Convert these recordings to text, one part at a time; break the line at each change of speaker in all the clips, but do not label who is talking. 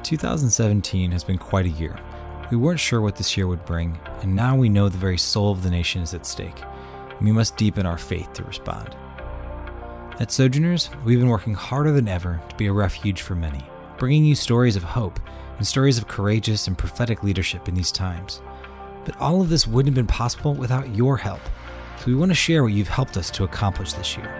2017 has been quite a year. We weren't sure what this year would bring, and now we know the very soul of the nation is at stake, and we must deepen our faith to respond. At Sojourners, we've been working harder than ever to be a refuge for many, bringing you stories of hope and stories of courageous and prophetic leadership in these times. But all of this wouldn't have been possible without your help, so we want to share what you've helped us to accomplish this year.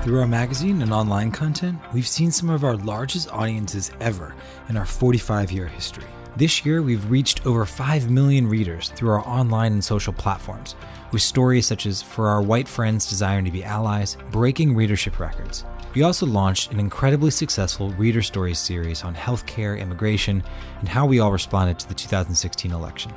Through our magazine and online content, we've seen some of our largest audiences ever in our 45-year history. This year, we've reached over 5 million readers through our online and social platforms, with stories such as For Our White Friends Desiring to Be Allies, breaking readership records. We also launched an incredibly successful Reader Stories series on healthcare, immigration, and how we all responded to the 2016 election.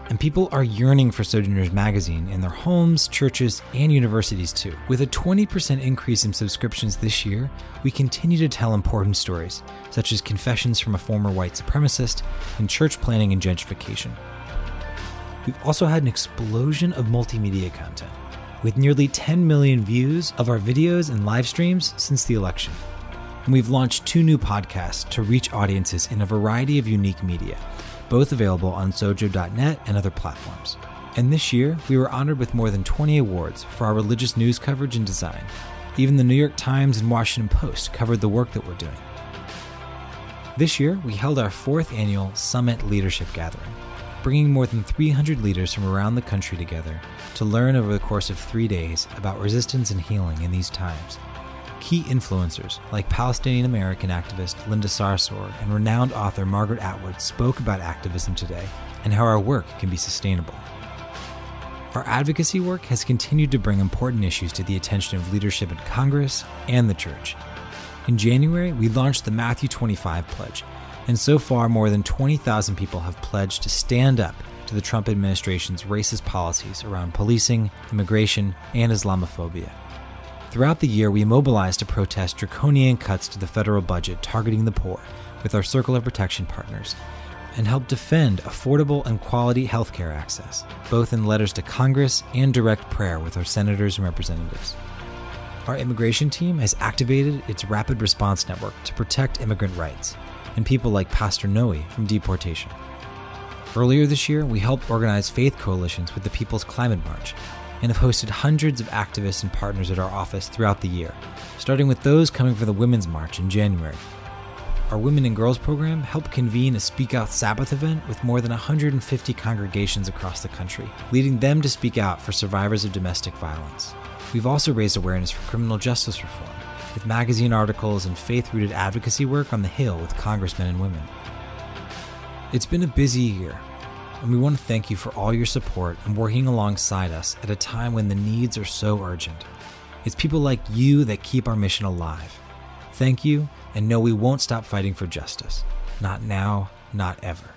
And people are yearning for Sojourners magazine in their homes, churches, and universities too. With a 20% increase in subscriptions this year, we continue to tell important stories, such as Confessions from a Former White Supremacist and church planning and gentrification. We've also had an explosion of multimedia content, with nearly 10 million views of our videos and live streams since the election. And we've launched 2 new podcasts to reach audiences in a variety of unique media, both available on sojo.net and other platforms. And this year, we were honored with more than 20 awards for our religious news coverage and design. Even the New York Times and Washington Post covered the work that we're doing. This year, we held our 4th annual Summit Leadership Gathering, bringing more than 300 leaders from around the country together to learn over the course of 3 days about resistance and healing in these times. Key influencers like Palestinian-American activist Linda Sarsour and renowned author Margaret Atwood spoke about activism today and how our work can be sustainable. Our advocacy work has continued to bring important issues to the attention of leadership in Congress and the church. In January, we launched the Matthew 25 Pledge, and so far more than 20,000 people have pledged to stand up to the Trump administration's racist policies around policing, immigration, and Islamophobia. Throughout the year, we mobilized to protest draconian cuts to the federal budget targeting the poor with our Circle of Protection partners, and helped defend affordable and quality healthcare access, both in letters to Congress and direct prayer with our senators and representatives. Our immigration team has activated its Rapid Response Network to protect immigrant rights, and people like Pastor Noe from deportation. Earlier this year, we helped organize faith coalitions with the People's Climate March, and have hosted hundreds of activists and partners at our office throughout the year, starting with those coming for the Women's March in January. Our Women and Girls program helped convene a Speak Out Sabbath event with more than 150 congregations across the country, leading them to speak out for survivors of domestic violence. We've also raised awareness for criminal justice reform, with magazine articles and faith-rooted advocacy work on the Hill with congressmen and women. It's been a busy year, and we want to thank you for all your support and working alongside us at a time when the needs are so urgent. It's people like you that keep our mission alive. Thank you, and know we won't stop fighting for justice. Not now, not ever.